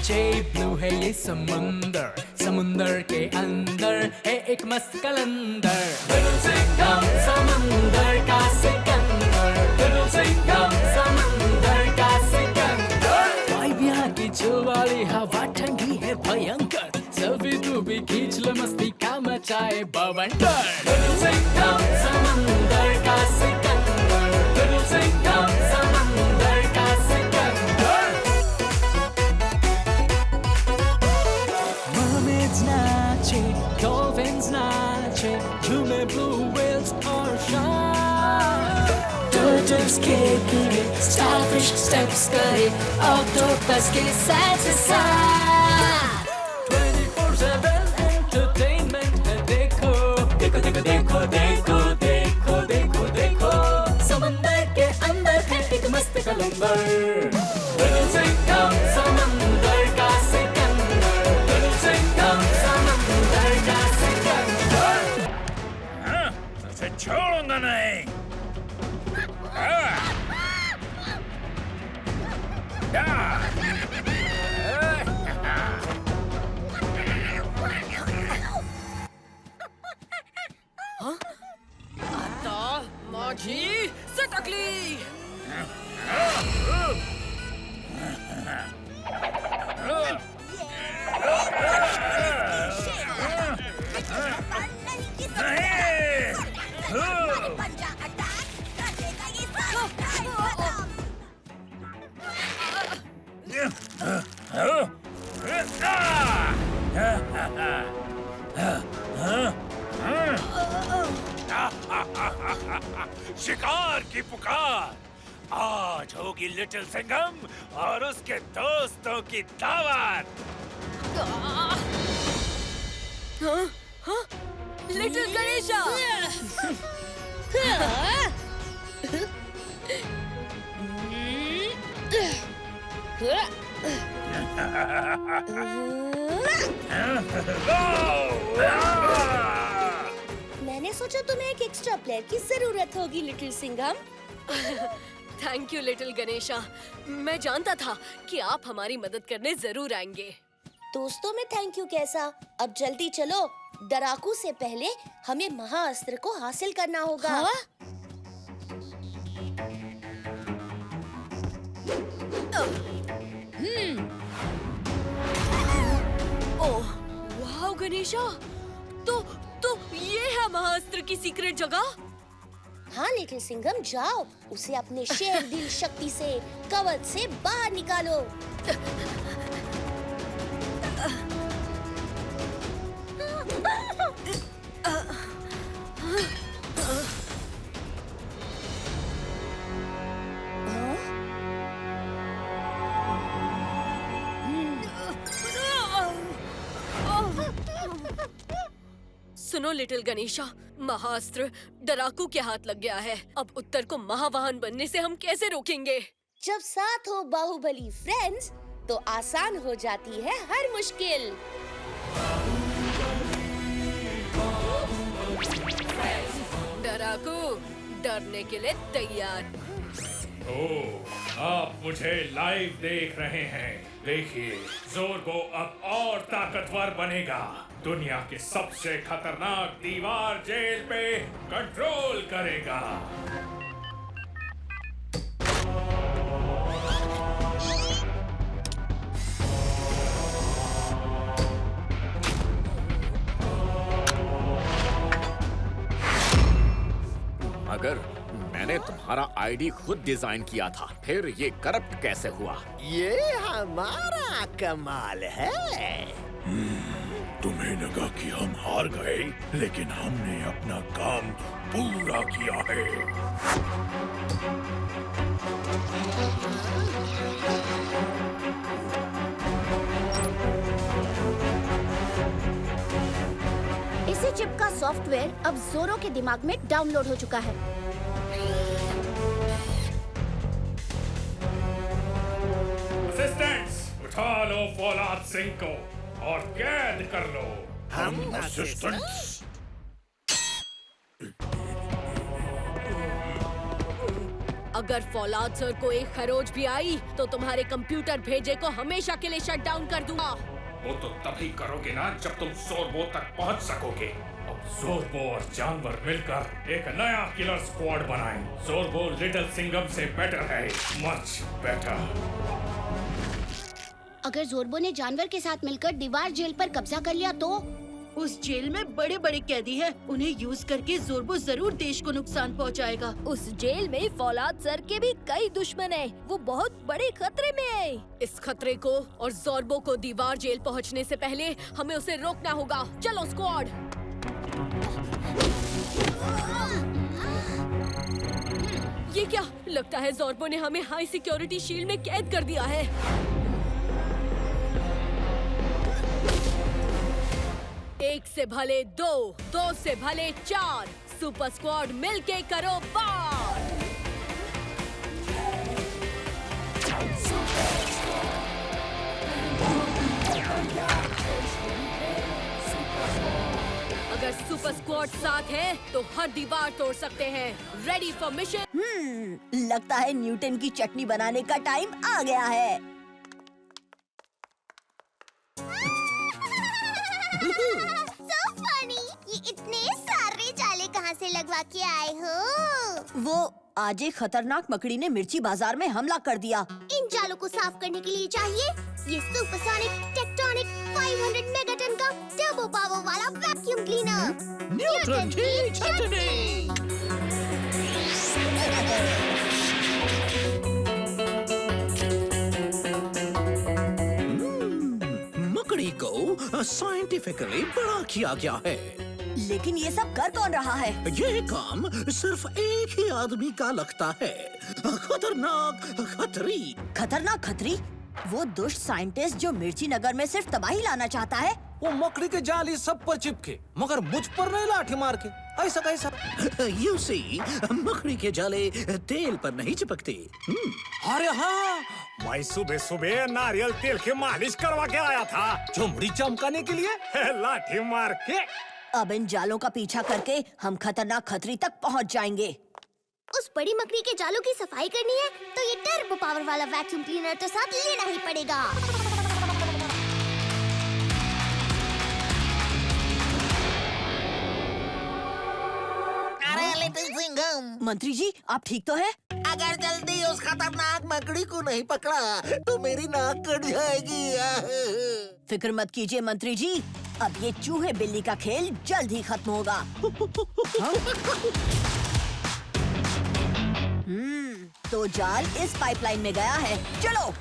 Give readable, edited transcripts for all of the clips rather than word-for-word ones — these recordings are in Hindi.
नीचे ब्लू है ये समुंदर, समुंदर के अंदर है एक मस्त कलंदर। लिटिल सिंघम समुंदर का सिकंदर, लिटिल सिंघम समुंदर का सिकंदर। वाइब यहाँ की चिल वाली हवा ठंडी है भयंकर, सेल्फी तू भी खींच ले मस्ती का मचाए बवंडर। लिटिल सिंघम समुंदर का सिकंदर, लिटिल सिंघम समुंदर का सिकंदर। Mermaids नाचे, dolphins नाचे, झूमे blue whales और shark। Turtles के गिरे, starfish steps करे, octopus के side से side। 24/7 entertainment है देखो, देखो देखो देखो देखो देखो देखो देखो। समंदर के अंदर है एक मस्त कलंदर। लिटिल सिंघम समंदर का सिकंदर, लिटिल सिंघम समंदर का सिकंदर। हाँ, उसे छोड़ूंगा नहीं। आता माझी सटकली। शिकार की पुकार, आज होगी लिटिल सिंघम और उसके दोस्तों की दावत। लिटिल गणेशा। मैंने सोचा तुम्हें एक एक्स्ट्रा प्लेयर की जरूरत होगी little Singham. Thank you little Ganesha, मैं जानता था कि आप हमारी मदद करने जरूर आएंगे। दोस्तों में थैंक यू कैसा, अब जल्दी चलो, डराकू से पहले हमें महाअस्त्र को हासिल करना होगा। हाँ? ओह, वाह गणेशा, तो ये है महाअस्त्र की सीक्रेट जगह। हाँ लिटिल सिंघम, जाओ उसे अपने शेर दिल शक्ति से कवच से बाहर निकालो। सुनो लिटिल गणेशा, महाअस्त्र डराकू के हाथ लग गया है। अब उत्तर को महावाहन बनने से हम कैसे रोकेंगे? जब साथ हो बाहुबली फ्रेंड्स, तो आसान हो जाती है हर मुश्किल। डराकू, डरने के लिए तैयार। ओह, आप मुझे लाइव देख रहे हैं। देखिए, ज़ोर्गो अब और ताकतवर बनेगा। दुनिया के सबसे खतरनाक दीवार जेल पे कंट्रोल करेगा। अगर मैंने तुम्हारा आईडी खुद डिजाइन किया था, फिर ये करप्ट कैसे हुआ? ये हमारा कमाल है। तुम्हें लगा कि हम हार गए, लेकिन हमने अपना काम पूरा किया है। इसी चिप का सॉफ्टवेयर अब ज़ोरो के दिमाग में डाउनलोड हो चुका है। असिस्टेंट्स, उठा लो फौलाद सिंह को और कैद कर लो। हम असिस्टेंट्स। अगर फौलाद सर को एक खरोच भी आई तो तुम्हारे कंप्यूटर भेजे को हमेशा के लिए शट डाउन कर दूंगा। वो तो तभी करोगे ना जब तुम ज़ोरबो तक पहुंच सकोगे। अब ज़ोरबो और जानवर मिलकर एक नया किलर स्क्वाड बनाएं। ज़ोरबो लिटिल सिंघम से बेटर है, मच बेटर। अगर ज़ोरबो ने जानवर के साथ मिलकर दीवार जेल पर कब्जा कर लिया तो? उस जेल में बड़े बड़े कैदी हैं। उन्हें यूज करके ज़ोरबो जरूर देश को नुकसान पहुंचाएगा। उस जेल में फौलाद सर के भी कई दुश्मन हैं। वो बहुत बड़े खतरे में है। इस खतरे को और ज़ोरबो को दीवार जेल पहुंचने से पहले हमें उसे रोकना होगा। चलो स्क्वाड। ये क्या? लगता है ज़ोरबो ने हमें हाई सिक्योरिटी शील्ड में कैद कर दिया है। एक से भले दो, दो से भले चार, सुपर स्क्वाड मिलके करो वार। अगर सुपर स्क्वाड साथ है तो हर दीवार तोड़ सकते हैं। Ready for mission. लगता है न्यूटन की चटनी बनाने का टाइम आ गया है। So funny! ये इतने सारे जाले कहाँ से लगवा के आए हो? वो आज एक खतरनाक मकड़ी ने मिर्ची बाजार में हमला कर दिया। इन जालों को साफ करने के लिए चाहिए ये सुपरसोनिक टेक्टोनिक 500 मेगाटन का टर्बो पावर वाला वैक्यूम क्लीनर। न्यूटन की चटनी। मकड़ी को साइंटिफिकली बड़ा किया गया है। लेकिन ये सब कर कौन रहा है? ये काम सिर्फ एक ही आदमी का लगता है। खतरनाक खतरी। खतरनाक खतरी? वो दुष्ट साइंटिस्ट जो मिर्ची नगर में सिर्फ तबाही लाना चाहता है। वो मकड़ी के जाली सब पर चिपके मगर मुझ पर नहीं लाठी मार के। ऐसा कैसा? You see, मकड़ी के जाले तेल पर नहीं चिपकते। अरे हाँ, मैं सुबह सुबह नारियल तेल की मालिश करवा के आया था चमड़ी चमकाने के लिए लाठी मार के। अब इन जालों का पीछा करके हम खतरनाक खतरी तक पहुंच जाएंगे। उस बड़ी मकड़ी के जालों की सफाई करनी है तो ये टर्बो पावर वाला वैक्यूम क्लीनर तो साथ लेना ही पड़ेगा। अरे लिटिल सिंघम, मंत्री जी आप ठीक तो हैं? अगर जल्दी उस खतरनाक मकड़ी को नहीं पकड़ा तो मेरी नाक कट जाएगी। फिक्र मत कीजिए मंत्री जी, अब ये चूहे बिल्ली का खेल जल्द ही खत्म होगा। हाँ? तो जाल इस पाइपलाइन में गया है। चलो।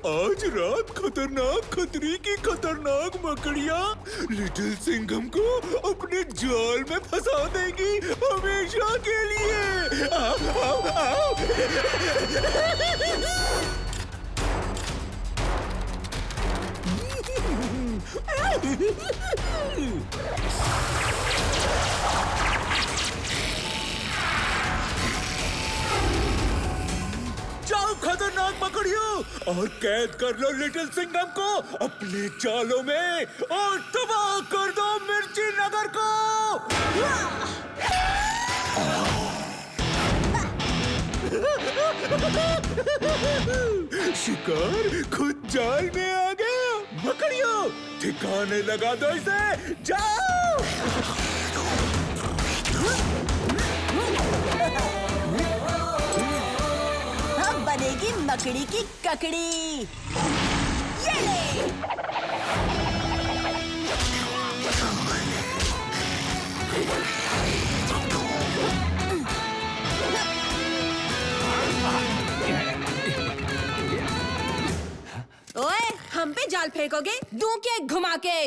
आज रात खतरनाक खतरी की खतरनाक मकड़ियाँ लिटिल सिंघम को अपने जाल में फंसा देगी हमेशा के लिए। आओ, आओ, आओ। जाओ खतरनाक मकड़ियों और कैद कर लो लिटिल सिंघम को अपने जालों में और तबाह कर दो मिर्ची नगर को। शिकार खुद जाल में आ गया। मकड़ियों ठिकाने लगा दो इसे। जाओ। अब बनेगी मकड़ी की ककड़ी। ये ले। ओए, हम पे जाल फेंकोगे? दूं के घुमा के।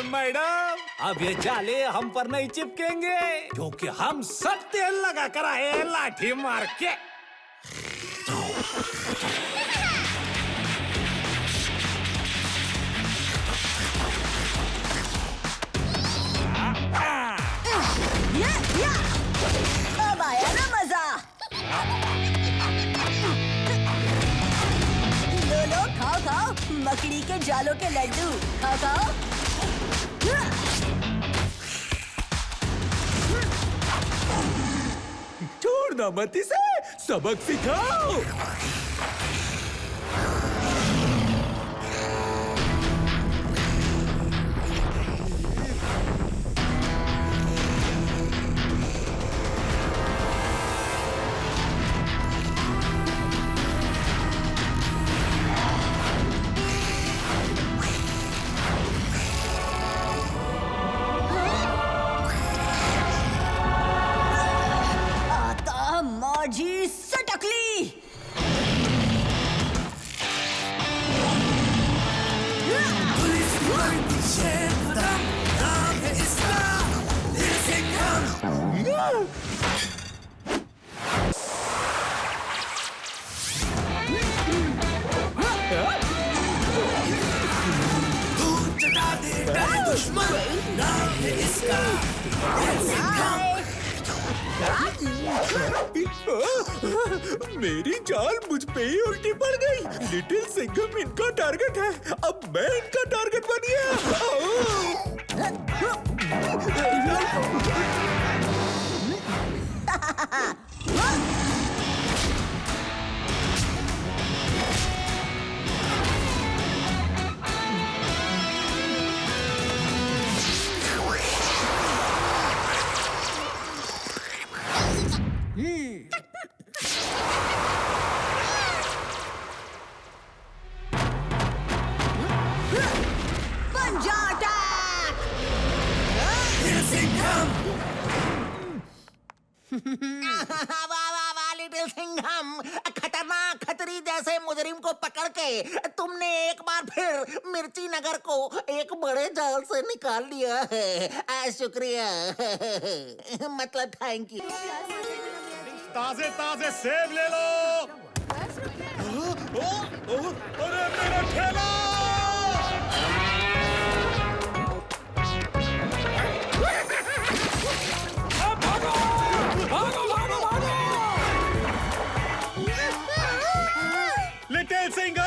मैडम, अब ये जाले हम पर नहीं चिपकेंगे क्योंकि हम सब तेल लगा कर आए लाठी मार के। मकड़ी के जालों के लड्डू खाओ। छोड़ना मत इसे, सबक सिखाओ। मौजी सटकली। दुश्मन नाम है इसका। मेरी चाल मुझ पे ही उल्टी पड़ गई। लिटिल सिंघम इनका टारगेट है, अब मैं इनका टारगेट बन गया। लिटिल सिंघम, खतरनाक खतरी जैसे मुजरिम को पकड़ के तुमने एक बार फिर मिर्ची नगर को एक बड़े जाल से निकाल लिया है। शुक्रिया, मतलब थैंक यू। ताजे ताजे सेब ले लो। अरे मेरा ठेला! लिटिल सिंघम!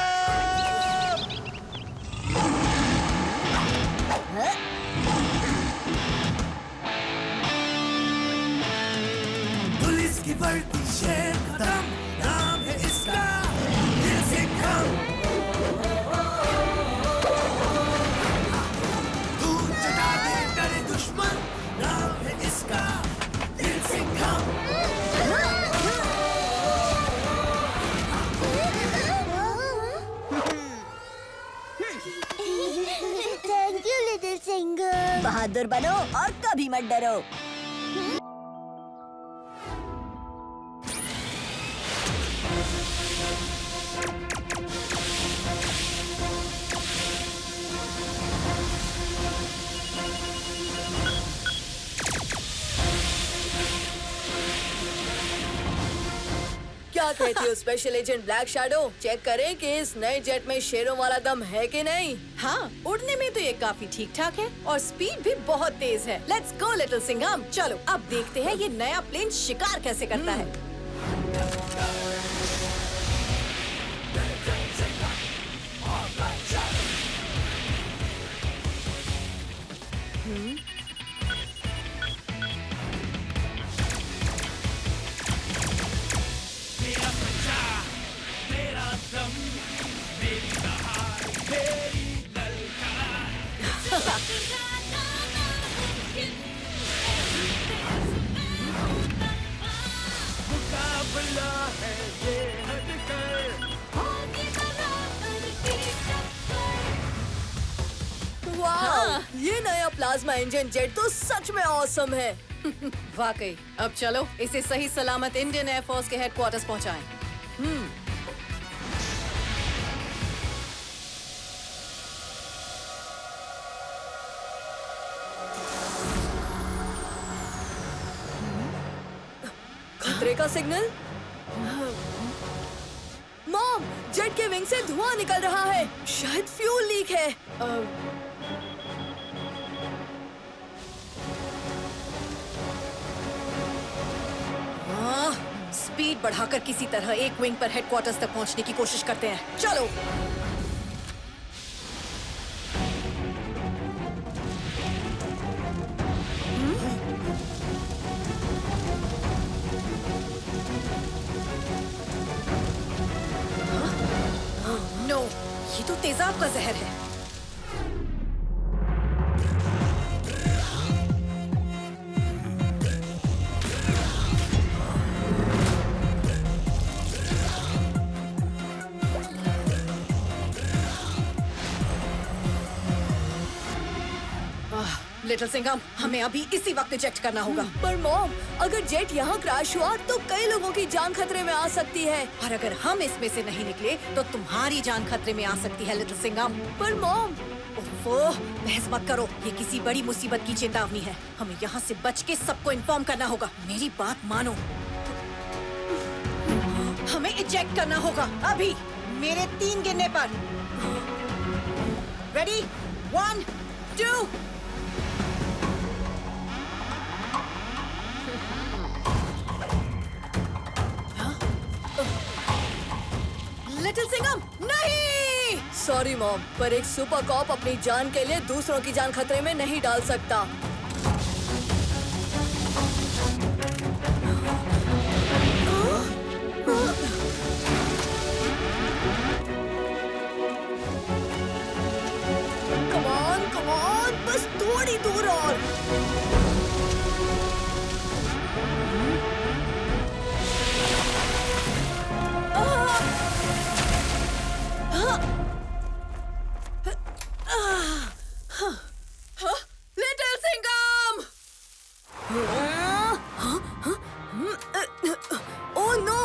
पुलिस की वर्दी शेर कदम, नाम है इसका लिटिल सिंघम। दूर चटा दे डरे दुश्मन, नाम है इसका little Singham. Thank you little Singham. बहादुर बनो और कभी मत डरो। क्या कहती हो special agent black shadow? Check करें कि इस नए जेट में शेरों वाला दम है कि नहीं। हाँ, उड़ने में तो ये काफी ठीक ठाक है और स्पीड भी बहुत तेज है। लेट्स गो लिटिल सिंघम, चलो अब देखते हैं ये नया प्लेन शिकार कैसे करता है। वाह, ये नया प्लाज्मा इंजन जेट तो सच में ऑसम है। वाकई। अब चलो इसे सही सलामत इंडियन एयरफोर्स के हेडक्वार्टर्स पहुंचाएं। खतरे का सिग्नल। मॉम, जेट के विंग से धुआं निकल रहा है, शायद फ्यूल लीक है। स्पीड बढ़ाकर किसी तरह एक विंग पर हेडक्वार्टर्स तक पहुंचने की कोशिश करते हैं। चलो। ये तो तेजाब का जहर है। लिटिल सिंघम, हमें अभी इसी वक्त इजेक्ट करना होगा। पर मॉम, अगर जेट यहाँ क्रैश हुआ तो कई लोगों की जान खतरे में आ सकती है। और अगर हम इसमें से नहीं निकले तो तुम्हारी जान खतरे में आ सकती है लिटिल सिंघम। पर मॉम, ओफो, बहस मत करो, ये किसी बड़ी मुसीबत की चेतावनी है। हमें यहाँ से बच के सबको इन्फॉर्म करना होगा। मेरी बात मानो, हमें इजेक्ट करना होगा अभी, मेरे 3 गिनने पर। रेडी, 1, 2। लिटिल सिंघम, नहीं! सॉरी मॉम, पर एक सुपर कॉप अपनी जान के लिए दूसरों की जान खतरे में नहीं डाल सकता। कम ऑन, बस थोड़ी दूर और। लिटिल सिंघम! Oh no!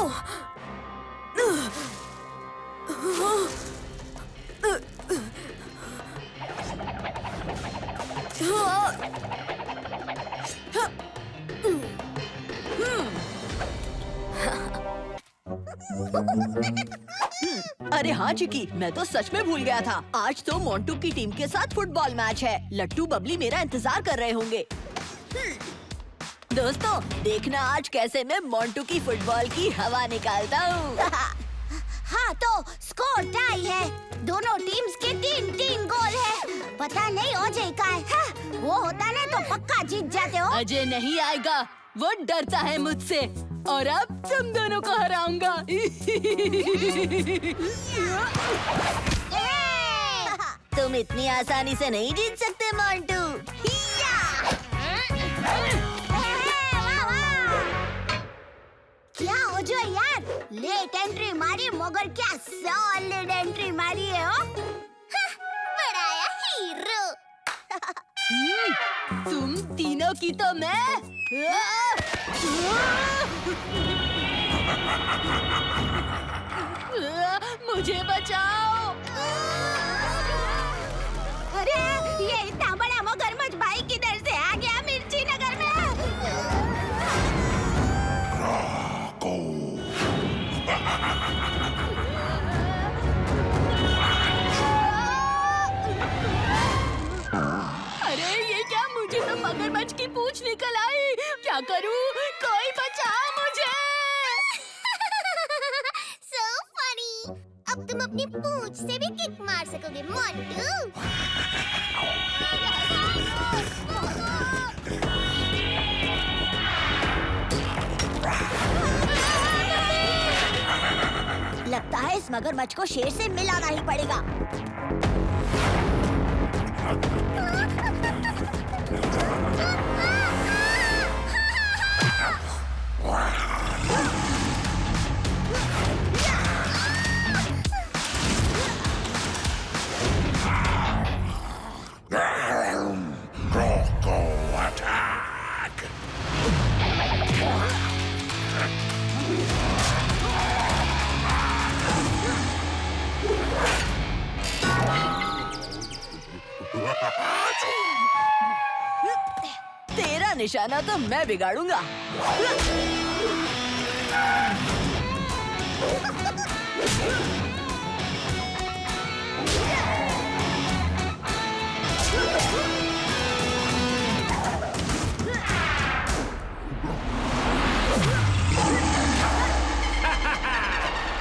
अरे हाँ चिकी, मैं तो सच में भूल गया था। आज तो मोंटू की टीम के साथ फुटबॉल मैच है। लट्टू बबली मेरा इंतजार कर रहे होंगे। दोस्तों, देखना आज कैसे मैं मोंटू की फुटबॉल की हवा निकालता हूँ। हाँ, तो स्कोर टाई है। दोनों टीम्स के 3-3 गोल है। पता नहीं अजय का है। हाँ, वो होता ना तो पक्का जीत जाते हो। अजय नहीं आएगा, वो डरता है मुझसे। और अब तुम दोनों को हराऊंगा। तुम इतनी आसानी से नहीं जीत सकते मोंटू। क्या हो जो यार, लेट एंट्री मारी मगर क्या सॉलिड एंट्री मारी है हो। बड़ा हीरो। तुम तीनों की तो मैं। मुझे बचाओ। अरे ये इतना बड़ा मगरमच्छ भाई किधर से आ गया मिर्ची नगर में। अरे ये क्या, मुझे तो मगरमच्छ की पूंछ निकल आई। क्या करूं? कोई बचाओ मुझे। So funny। अब तुम अपनी पूंछ से भी किक मार सकोगे मोंटू। लगता है इस मगरमच्छ को शेर से मिलाना ही पड़ेगा। तेरा निशाना तो मैं बिगाड़ूंगा।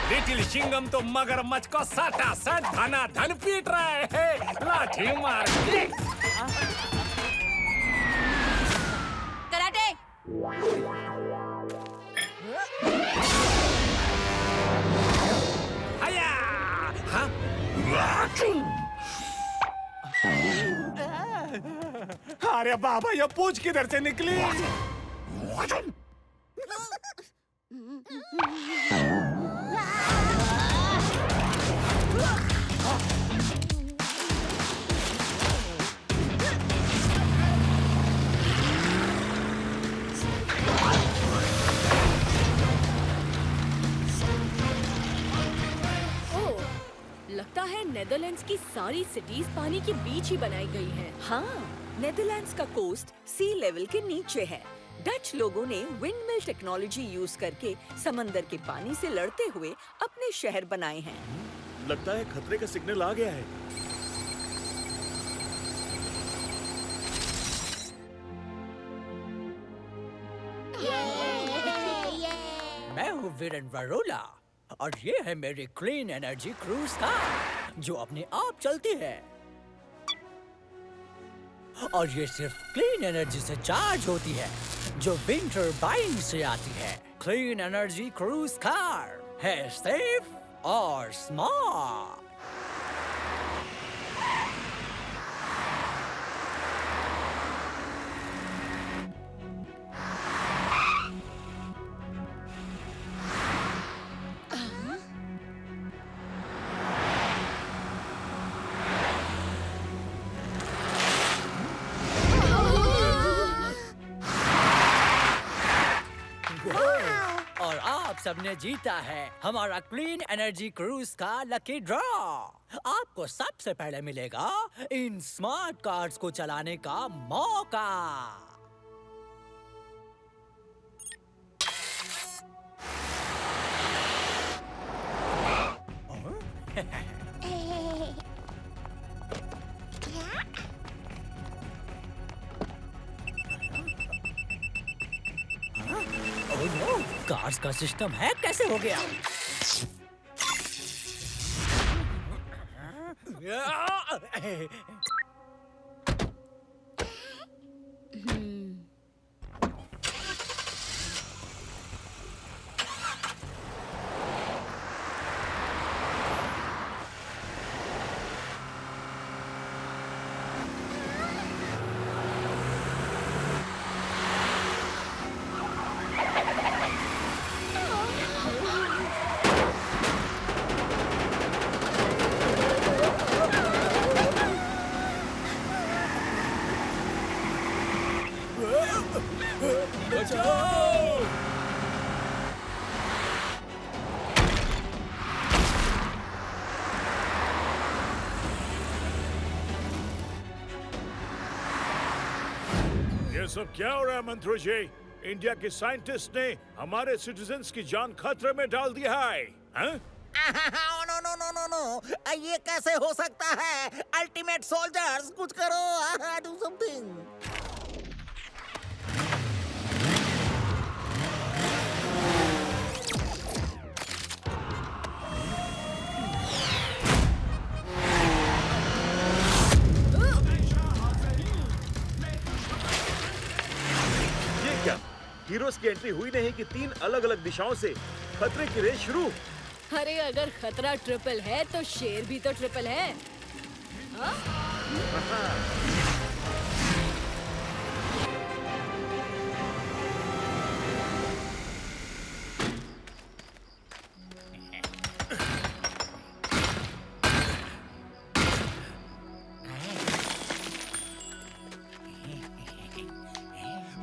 लिटिल सिंघम तो मगरमच्छ को सटा सट धना धन पीट रहे हैं। लाठी मार के। कराटे। हया, हाँ? अरे बाबा, ये पूछ किधर से निकली? लगता है नेदरलैंड्स की सारी सिटीज पानी के बीच ही बनाई गई हैं। हाँ, नेदरलैंड्स का कोस्ट सी लेवल के नीचे है। डच लोगों ने विंडमिल टेक्नोलॉजी यूज करके समंदर के पानी से लड़ते हुए अपने शहर बनाए हैं। लगता है खतरे का सिग्नल आ गया है। मैं हूँ वीरेन वरोला और ये है मेरी क्लीन एनर्जी क्रूज कार जो अपने आप चलती है और ये सिर्फ क्लीन एनर्जी से चार्ज होती है जो विंड टर्बाइन से आती है। क्लीन एनर्जी क्रूज कार है सेफ और स्मार्ट। और आप सबने जीता है हमारा क्लीन एनर्जी क्रूज का लकी ड्रॉ। आपको सबसे पहले मिलेगा इन स्मार्ट कार्स को चलाने का मौका। ओह नो, कार्स का सिस्टम हैक कैसे हो गया? ये सब क्या हो रहा है मंत्री जी? इंडिया के साइंटिस्ट ने हमारे सिटीजन्स की जान खतरे में डाल दिया है। No no no no no, ये कैसे हो सकता है? अल्टीमेट सोल्जर्स, कुछ करो, डू समथिंग। हीरोज की एंट्री हुई नहीं कि 3 अलग-अलग दिशाओं से खतरे की रेस शुरू। अरे अगर खतरा ट्रिपल है तो शेर भी तो ट्रिपल है।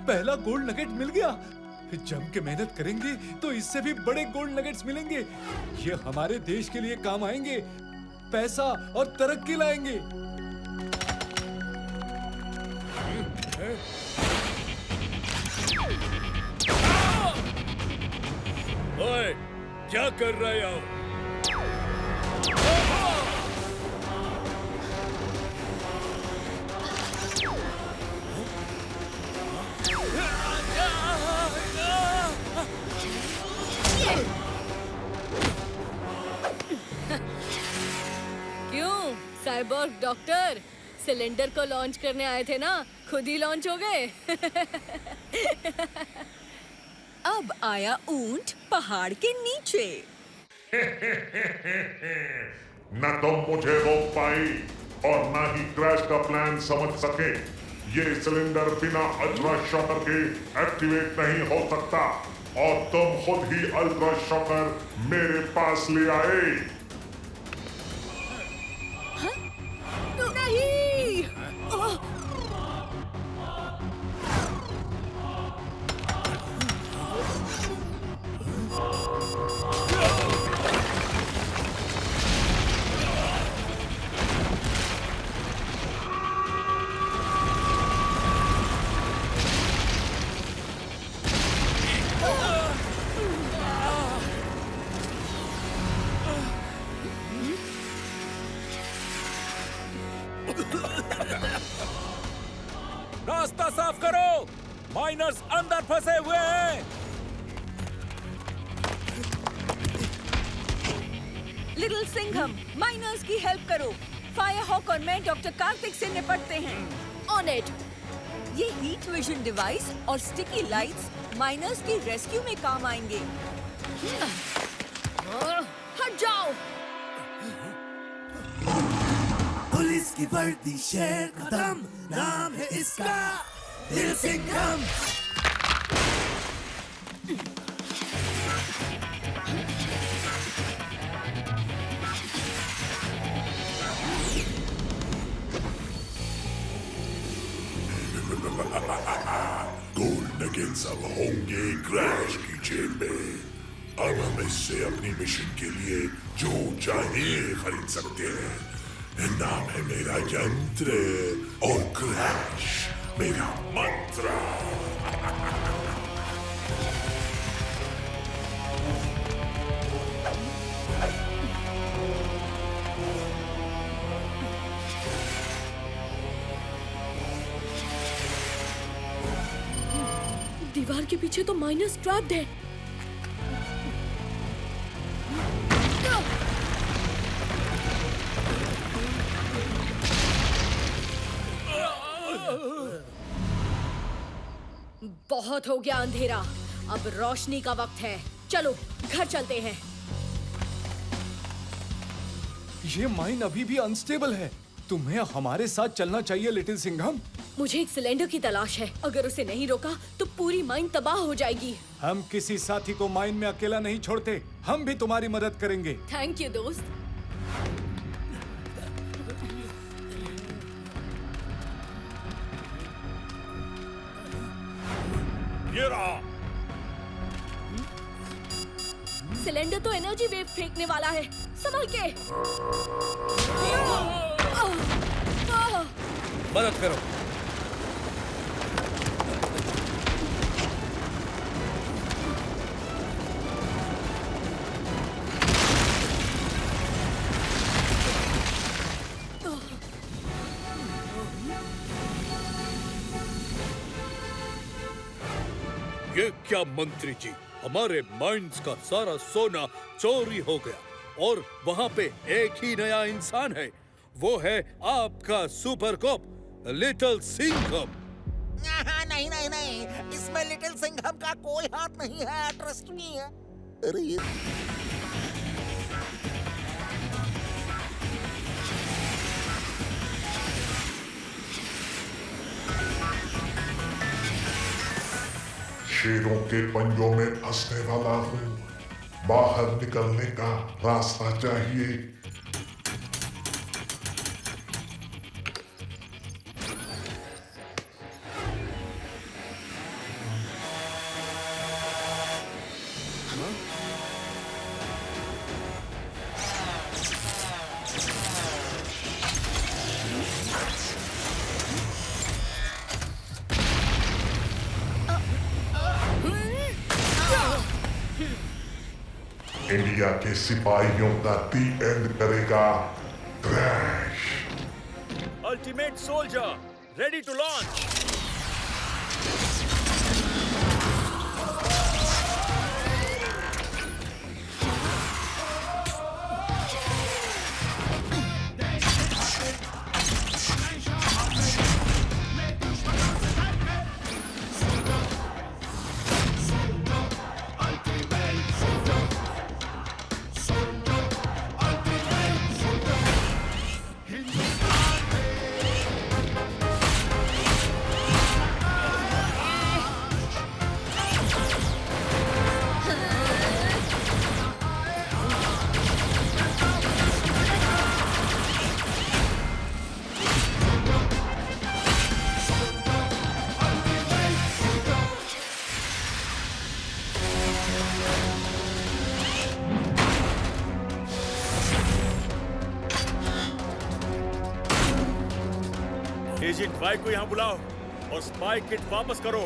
पहला गोल्ड नगेट मिल गया। जम के मेहनत करेंगे तो इससे भी बड़े गोल्ड नगेट्स मिलेंगे। ये हमारे देश के लिए काम आएंगे, पैसा और तरक्की लाएंगे। ओए, क्या कर रहे हो? क्यों साइबोर्ग डॉक्टर, सिलेंडर को लॉन्च करने आए थे ना, खुद ही लॉन्च हो गए। अब आया ऊंट पहाड़ के नीचे। न तुम मुझे रोक पाई और न ही क्रैश का प्लान समझ सके। ये सिलेंडर बिना अल्ट्रा शॉकर के एक्टिवेट नहीं हो सकता और तुम खुद ही अल्ट्रा शॉकर मेरे पास ले आए। नहीं! रास्ता साफ करो, माइनर्स अंदर फंसे हुए हैं। लिटिल सिंघम, माइनर्स की हेल्प करो। फायर हॉक और मैं डॉक्टर कार्तिक से निपटते हैं। On it. ये हीट विजन डिवाइस और स्टिकी लाइट्स माइनर्स की रेस्क्यू में काम आएंगे। हट जाओ। पुलिस की वर्दी शेर कदम, नाम है इसका लिटिल सिंघम। गोल्ड नगेट्स अब होंगे क्रैश की जेल में। अब हम इससे अपनी मिशन के लिए जो चाहिए खरीद सकते हैं। नाम है मेरा यंत्र और क्रैश मेरा मंत्र। दीवार के पीछे तो माइनस ट्रैप्ड है। बहुत हो गया अंधेरा, अब रोशनी का वक्त है। चलो घर चलते हैं। ये माइन अभी भी अनस्टेबल है। तुम्हें हमारे साथ चलना चाहिए लिटिल सिंघम। मुझे एक सिलेंडर की तलाश है। अगर उसे नहीं रोका तो पूरी माइन तबाह हो जाएगी। हम किसी साथी को माइन में अकेला नहीं छोड़ते। हम भी तुम्हारी मदद करेंगे। थैंक यू दोस्त। ये रहा। सिलेंडर तो एनर्जी वेव फेंकने वाला है। संभल के। मदद करो। ये क्या मंत्री जी, हमारे माइंस का सारा सोना चोरी हो गया और वहाँ पे एक ही नया इंसान है। वो है आपका सुपर कॉप लिटिल सिंघम। नहीं नहीं नहीं, इसमें लिटिल सिंघम का कोई हाथ नहीं है। Trust me. अरे शेरों के पंजों में फंसने वाला हूँ। बाहर निकलने का रास्ता चाहिए। इंडिया के सिपाहियों का दी एंड करेगा crash. Ultimate soldier ready to launch. Agent Y को यहाँ बुलाओ और स्पाई किट वापस करो,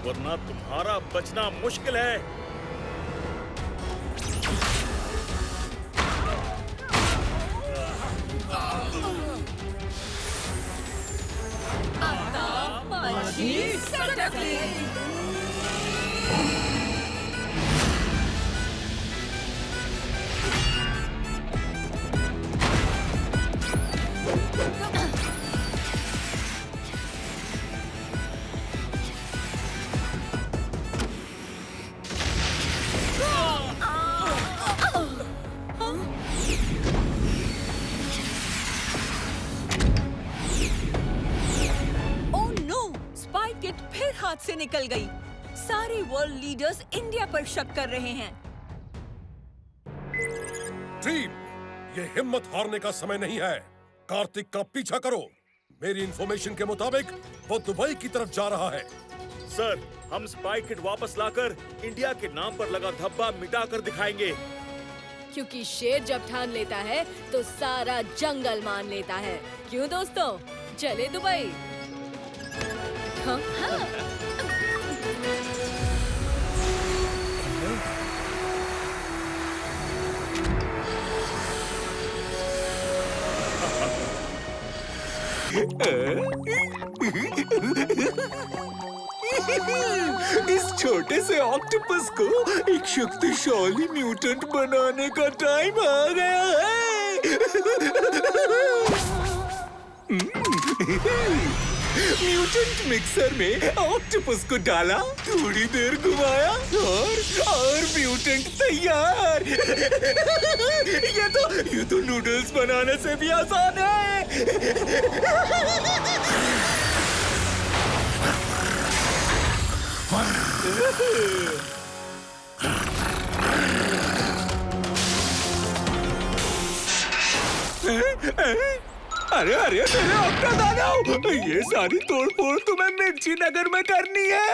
वरना तुम्हारा बचना मुश्किल है। हाथ से निकल गई। सारे वर्ल्ड लीडर्स इंडिया पर शक कर रहे हैं। टीम, ये हिम्मत हारने का समय नहीं है। कार्तिक का पीछा करो। मेरी इंफॉर्मेशन के मुताबिक वो दुबई की तरफ जा रहा है। सर, हम स्पाई किट वापस लाकर इंडिया के नाम पर लगा धब्बा मिटाकर दिखाएंगे। क्योंकि शेर जब ठान लेता है तो सारा जंगल मान लेता है। क्यों दोस्तों, चले दुबई। हाँ? हाँ। इस छोटे से ऑक्टोपस को एक शक्तिशाली म्यूटेंट बनाने का टाइम आ गया है। म्यूटेंट मिक्सर में ऑक्टोपस को डाला, थोड़ी देर घुमाया और म्यूटेंट तैयार। ये तो नूडल्स बनाने से भी आसान है। अरे अरे मेरे ऑक्टा दादा, ये सारी तोड़फोड़ तुम्हें मिर्ची नगर में करनी है।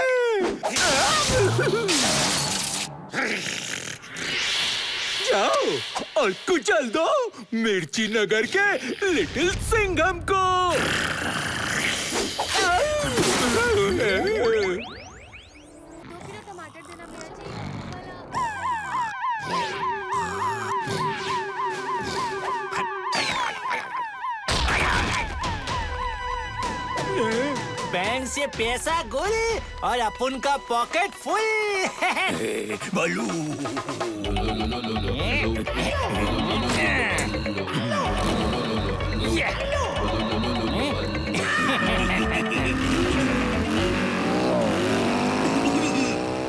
जाओ और कुचल दो मिर्ची नगर के लिटिल सिंघम को। बैंक से पैसा गुल और अपन का पॉकेट फुल। बालू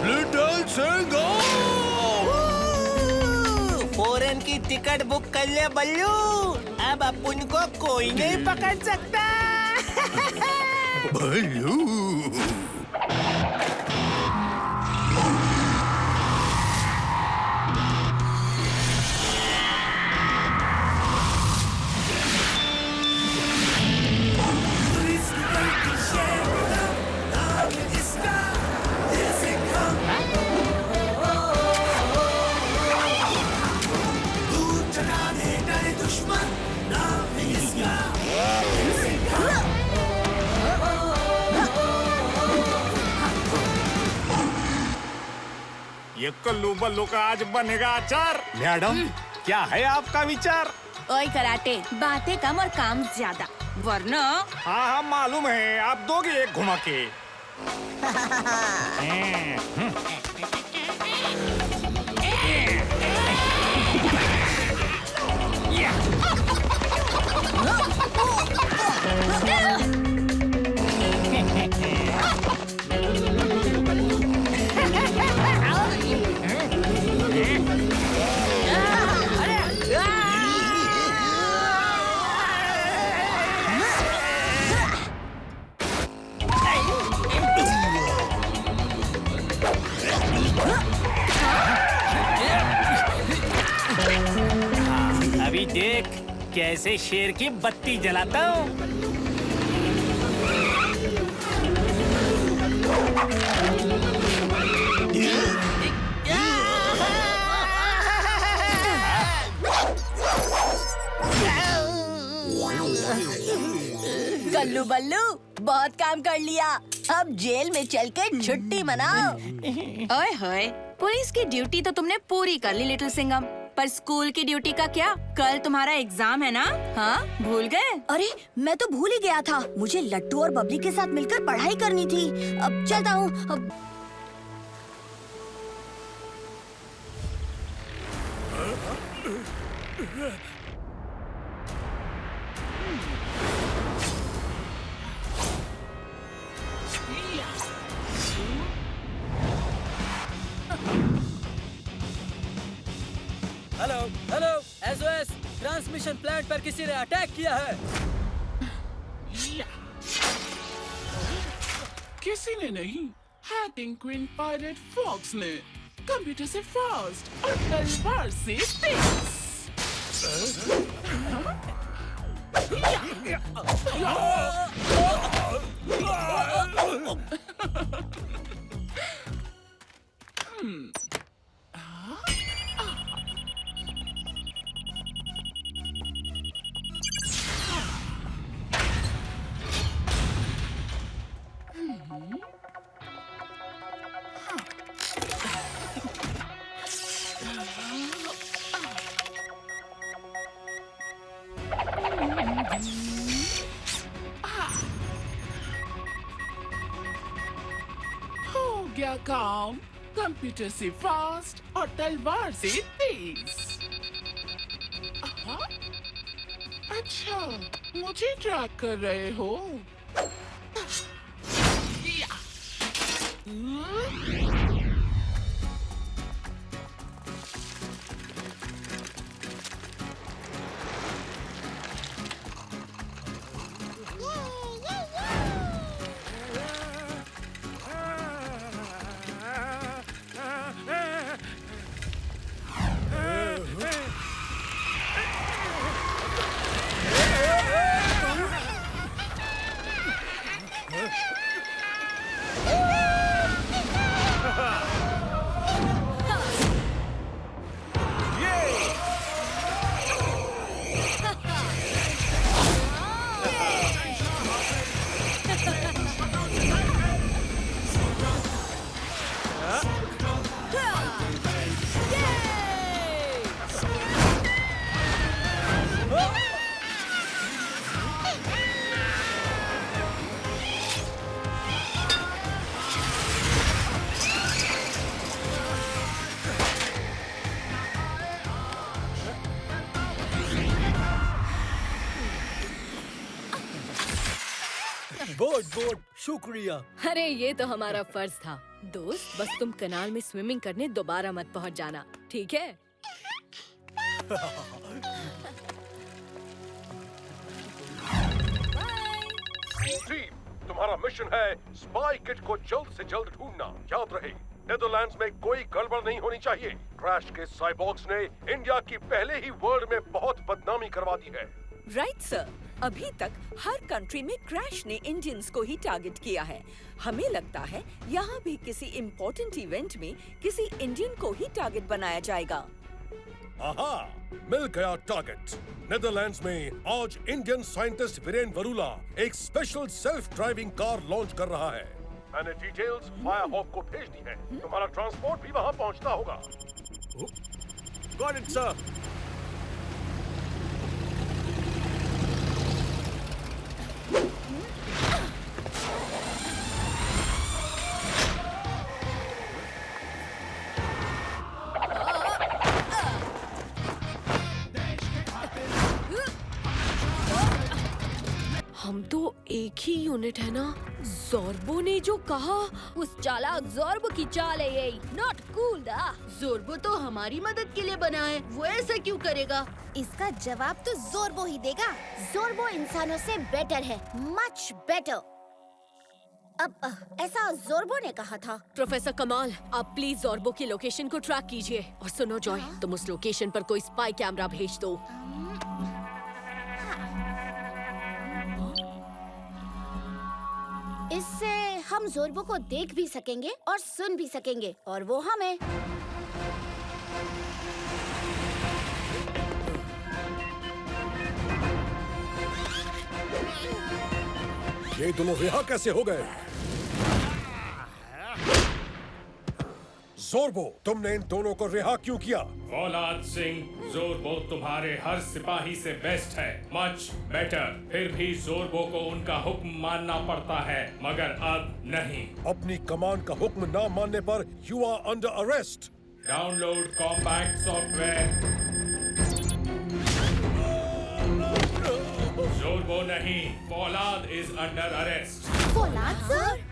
लिटिल सिंघम, फॉरेन की टिकट बुक कर ले बल्लू। अब अपन को कोई नहीं पकड़ सकता। बल्लू ये कल्लू बल्लू का आज बनेगा अचार। मैडम, क्या है आपका विचार? ओए कराटे, बातें कम और काम ज्यादा, वरना। हाँ हाँ मालूम है, आप दोगे एक घुमा के। अभी देख कैसे शेर की बत्ती जलाता हूँ। बल्लू बल्लू बहुत काम कर लिया, अब जेल में चल के छुट्टी मनाओ। ओए होए, पुलिस की ड्यूटी तो तुमने पूरी कर ली लिटिल सिंघम, पर स्कूल की ड्यूटी का क्या? कल तुम्हारा एग्जाम है ना? हाँ, भूल गए? अरे मैं तो भूल ही गया था, मुझे लट्टू और बबली के साथ मिलकर पढ़ाई करनी थी। अब चलता हूँ। Hello hello, SOS, transmission plant पर किसी ने अटैक किया है। किसी ने नहीं, हैकिंग क्वीन पायरेट फॉक्स ने कंप्यूटर से फास्ट और तलवार से तेज। हो गया काम, कंप्यूटर से फास्ट और तलवार से तेज। अच्छा, मुझे ट्रैक कर रहे हो? बहुत बहुत शुक्रिया। अरे ये तो हमारा फर्ज था दोस्त, बस तुम कनाल में स्विमिंग करने दोबारा मत पहुंच जाना, ठीक है? टीम, तुम्हारा मिशन है स्पाई किट को जल्द से जल्द ढूंढना। याद रहे, नेदरलैंड्स में कोई गड़बड़ नहीं होनी चाहिए। क्रैश के साइबॉर्ग्स ने इंडिया की पहले ही वर्ल्ड में बहुत बदनामी करवा दी है। राइट सर, अभी तक हर कंट्री में क्रैश ने इंडियंस को ही टारगेट किया है। हमें लगता है यहाँ भी किसी इम्पोर्टेंट इवेंट में किसी इंडियन को ही टारगेट बनाया जाएगा। आहा, मिल गया टारगेट। नेदरलैंड्स में आज इंडियन साइंटिस्ट वीरेन वरुला एक special self driving car launch कर रहा है। मैंने डिटेल्स फायरहॉक को भेज दी है। तुम्हारा ट्रांसपोर्ट भी वहाँ पहुँचता होगा। Got it sir. हम तो एक ही यूनिट है ना? ज़ोर्बो ने जो कहा, उस चालाक ज़ोर्बो की चाल है ये। नॉट कूल दा। ज़ोर्बो तो हमारी मदद के लिए बना है, वो ऐसा क्यों करेगा? इसका जवाब तो ज़ोर्बो ही देगा। ज़ोर्बो इंसानों से बेटर है, मच बेटर। अब ऐसा ज़ोर्बो ने कहा था। प्रोफेसर कमाल, आप प्लीज ज़ोर्बो की लोकेशन को ट्रैक कीजिए। और सुनो जॉय, तुम उस लोकेशन पर कोई स्पाई कैमरा भेज दो। इससे हम ज़ोर्बो को देख भी सकेंगे और सुन भी सकेंगे, और वो हमें। ये दोनों रिहा कैसे हो गए? ज़ोरबो, तुमने इन दोनों को रिहा क्यों किया? फौलाद सिंह, ज़ोरबो तुम्हारे हर सिपाही से बेस्ट है, मच बेटर। फिर भी ज़ोरबो को उनका हुक्म मानना पड़ता है, मगर अब नहीं। अपनी कमान का हुक्म ना मानने पर you are under arrest. Download compact software. Zorbo नहीं, Faulad is under arrest. Faulad sir?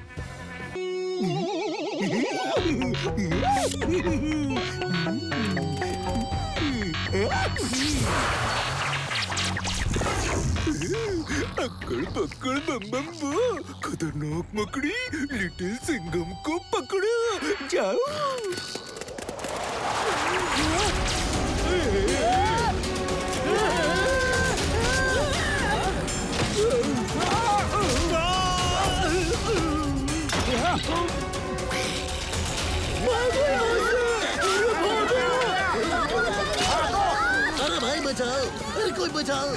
अक्कड़ पक्कड़ बम बम वो, खतरनाक मकड़ी लिटिल सिंघम को पकड़ो, जाओ। अरे भाई बचाओ, अरे कोई बचाओ।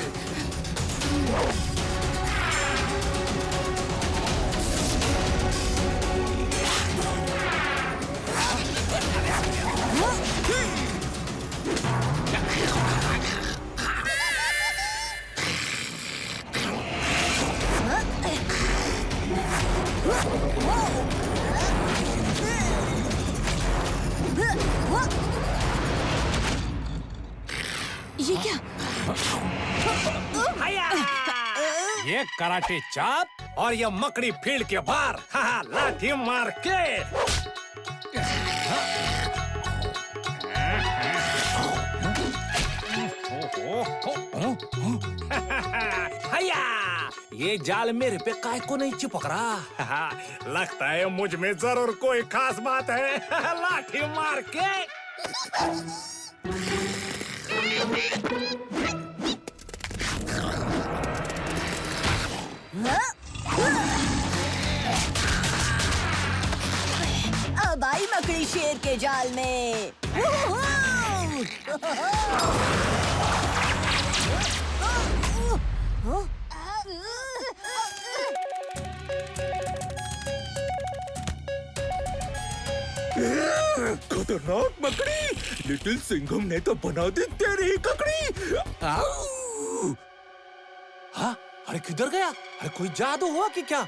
ये क्या? ये कराटे चाप और ये मकड़ी फील्ड के बाहर, हाँ लाठी मार के। हया, ये जाल मेरे पे काय को नहीं चिपक रहा। लगता है मुझ में जरूर कोई खास बात है। लाठी मार के। अब आई मकड़ी शेर के जाल में। खतरनाक मकड़ी, लिटिल सिंघम ने तो बना दी तेरी ककड़ी। हाँ, अरे किधर गया? अरे कोई जादू हुआ कि क्या?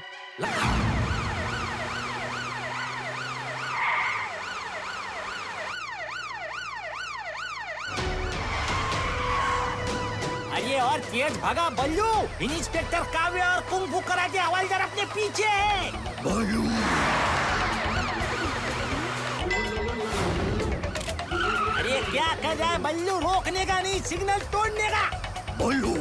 अरे और तेज भागा बल्लू। इंस्पेक्टर काव्य और कुंग-फू कराटे हवलदार अपने पीछे है। बल्लू अरे क्या कर रहा है बल्लू? रोकने का नहीं, सिग्नल तोड़ने का। बल्लू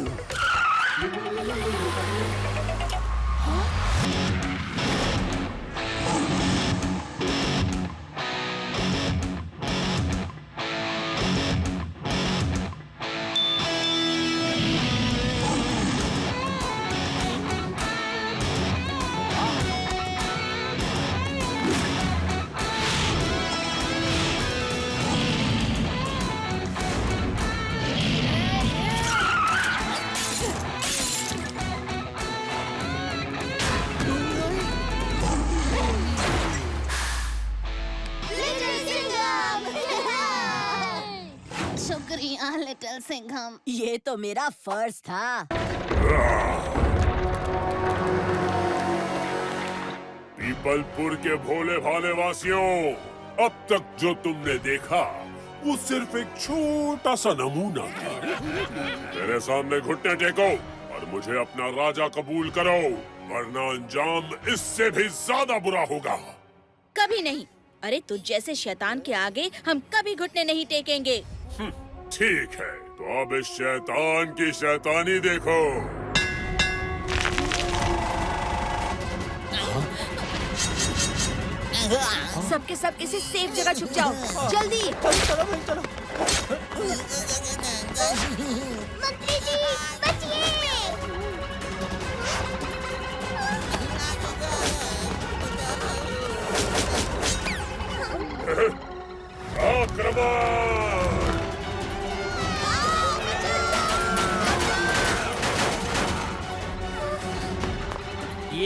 शुक्रिया लिटिल सिंघम। ये तो मेरा फर्ज था। पीपलपुर के भोले भाले वासियों, अब तक जो तुमने देखा वो सिर्फ एक छोटा सा नमूना था। मेरे सामने घुटने टेको और मुझे अपना राजा कबूल करो, वरना अंजाम इससे भी ज्यादा बुरा होगा। कभी नहीं। अरे तुझ जैसे शैतान के आगे हम कभी घुटने नहीं टेकेंगे। ठीक है, तो अब इस शैतान की शैतानी देखो। सबके सब किसी सेफ जगह छुप जाओ, जल्दी। चलो भाई चलो। मंत्री जी बचिए। आक्रमण!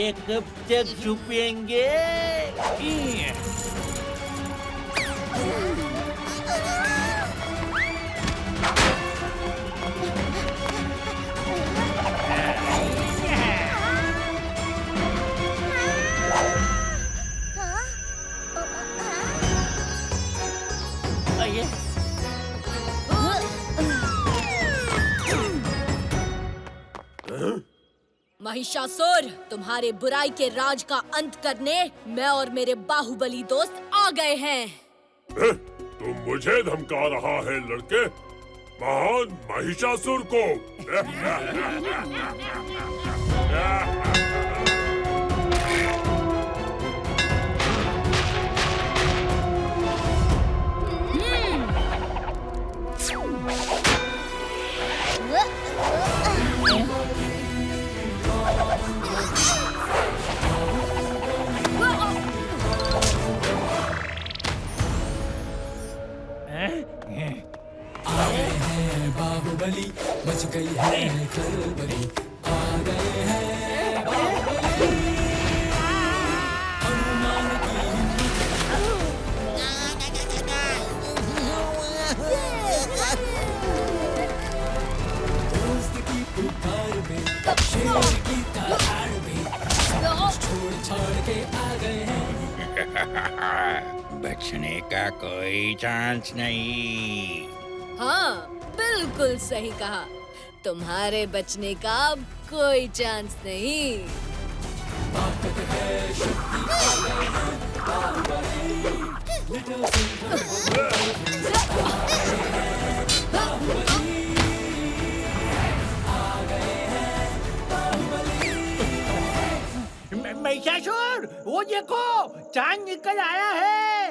ये कब तक छुपेंगे? महिषासुर, तुम्हारे बुराई के राज का अंत करने मैं और मेरे बाहुबली दोस्त आ गए हैं। तुम मुझे धमका रहा है लड़के? महान महिषासुर को? आए हैं बाहुबली, मच गई है खलबली। आ गए हैं बाहुबली, हनुमान की दोस्त की पुकार में, शेर की दहाड़ में, सब छोड़ छाड़ के आ गए हैं। बचने का कोई चांस नहीं। हाँ, बिल्कुल सही कहा। तुम्हारे बचने का अब कोई चांस नहीं। ताकत है, शक्ति आ गए हैं बाहुबली, लिटिल महिषासुर, वो देखो, चांद निकल आया है।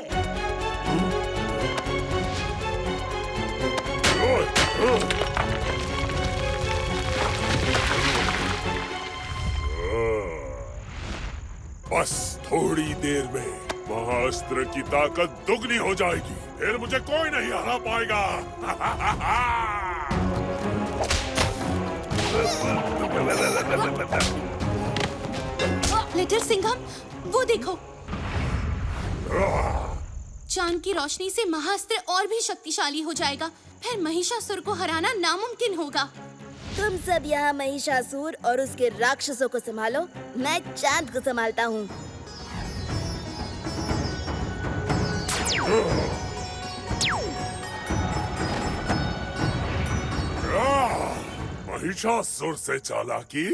बस थोड़ी देर में महाअस्त्र की ताकत दुगनी हो जाएगी, फिर मुझे कोई नहीं हरा पाएगा। लिटिल सिंघम, वो देखो, चांद की रोशनी से महाअस्त्र और भी शक्तिशाली हो जाएगा। फिर महिषासुर को हराना नामुमकिन होगा। तुम सब यहाँ महिषासुर और उसके राक्षसों को संभालो, मैं चांद को संभालता हूँ। महिषासुर से चालाकी?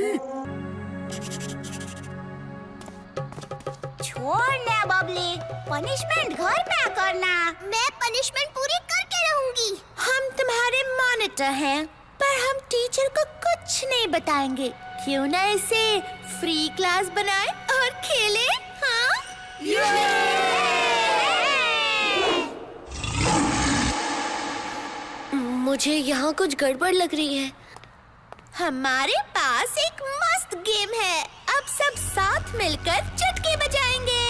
छोड़ ना बबली, पनिशमेंट घर पे करना। मैं पनिशमेंट पूरी करके रहूंगी। हम तुम्हारे मॉनिटर हैं, पर हम टीचर को कुछ नहीं बताएंगे। क्यों ना इसे फ्री क्लास बनाए और खेले? हाँ? मुझे यहाँ कुछ गड़बड़ लग रही है। हमारे पास एक मस्त गेम है। अब सब साथ मिलकर चुटकी बजाएंगे।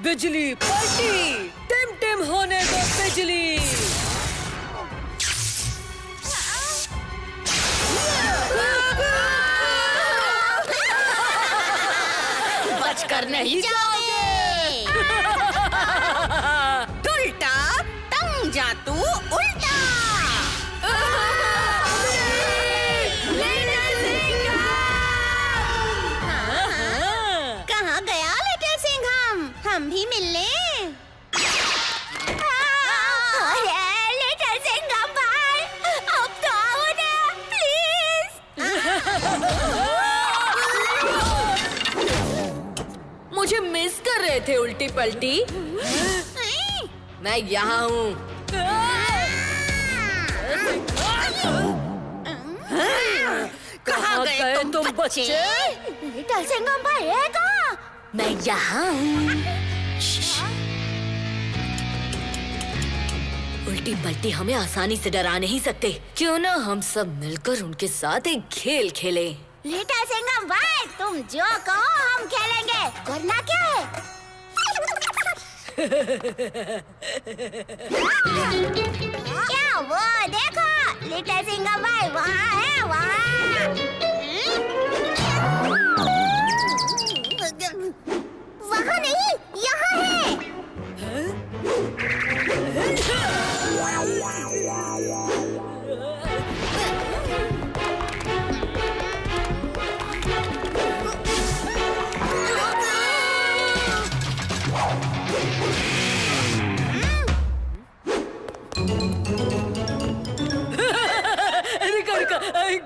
बिजली पार्टी, टिम टिम होने दो बिजली। बचकर नहीं जाओगे। उल्टा तंग जा तू, उल्टा। कहाँ गया लिटिल सिंघम? हम भी मिल लें। लिटिल सिंघम भाई, अब तो आओ ना, प्लीज। मुझे मिस कर रहे थे उल्टी पलटी? मैं यहाँ हूँ। कहाँ गए तुम बच्चे? लिटिल सिंघम भाई है कहाँ? मैं यहाँ हूँ। उल्टी पलटी हमें आसानी से डरा नहीं सकते। क्यों ना हम सब मिलकर उनके साथ एक खेल खेलें? लिटिल सिंघम भाई, तुम जो कहो हम खेलेंगे। करना क्या है? क्या वो देखो, लिटिल सिंघम भाई वहाँ है, वहाँ नहीं, यहाँ है।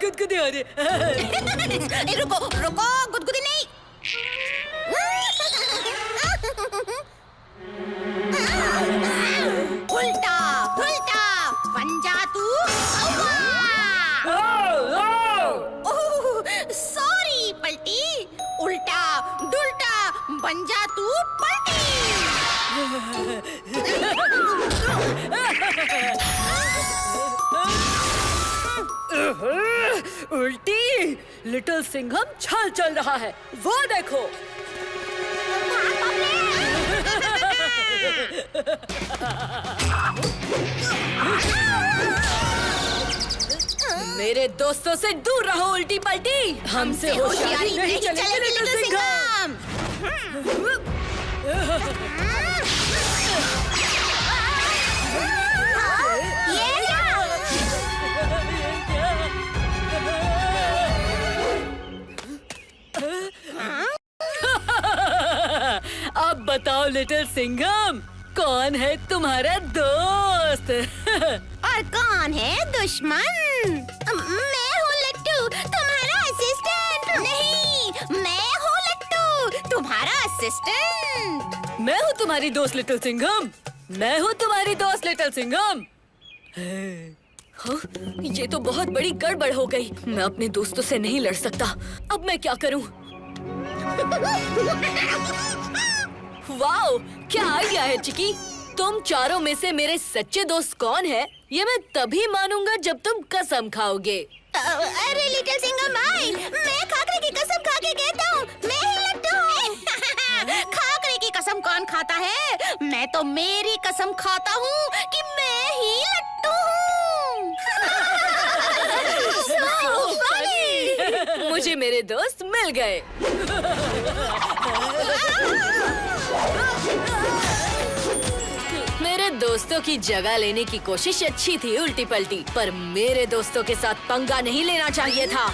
गुदगुदी हो रही। रुको रुको, गुदगुदी नहीं। उल्टा उल्टा बन जा तू। सॉरी पलटी, उल्टा दुल्टा बन जा तू पलटी। उल्टी, लिटिल सिंघम छल चल रहा है, वो देखो। मेरे दोस्तों से दूर रहो उल्टी पलटी, हमसे होशियारी नहीं चलेगी लिटिल सिंघम। अब बताओ लिटिल सिंघम, कौन है तुम्हारा दोस्त? और कौन है दुश्मन? मैं हूँ लट्टू, तुम्हारा असिस्टेंट। नहीं, मैं हूँ लट्टू, तुम्हारा असिस्टेंट। मैं हूँ तुम्हारी दोस्त लिटिल सिंघम, मैं हूँ तुम्हारी दोस्त लिटिल सिंघम। हाँ, ये तो बहुत बड़ी गड़बड़ हो गई। मैं अपने दोस्तों से नहीं लड़ सकता। अब मैं क्या करूँ? वाओ, क्या आइडिया है चिकी। तुम चारों में से मेरे सच्चे दोस्त कौन है, ये मैं तभी मानूंगा जब तुम कसम खाओगे। अरे लिटिल सिंघम भाई, मैं खाकरे की कसम खा के कहता हूँ, मैं ही लट्टू हूँ। खाकरे की कसम कौन खाता है? मैं तो मेरी कसम खाता हूँ कि मैं ही लट्टू हूँ। मुझे मेरे दोस्त मिल गए। मेरे दोस्तों की जगह लेने की कोशिश अच्छी थी उल्टी पलटी, पर मेरे दोस्तों के साथ पंगा नहीं लेना चाहिए था।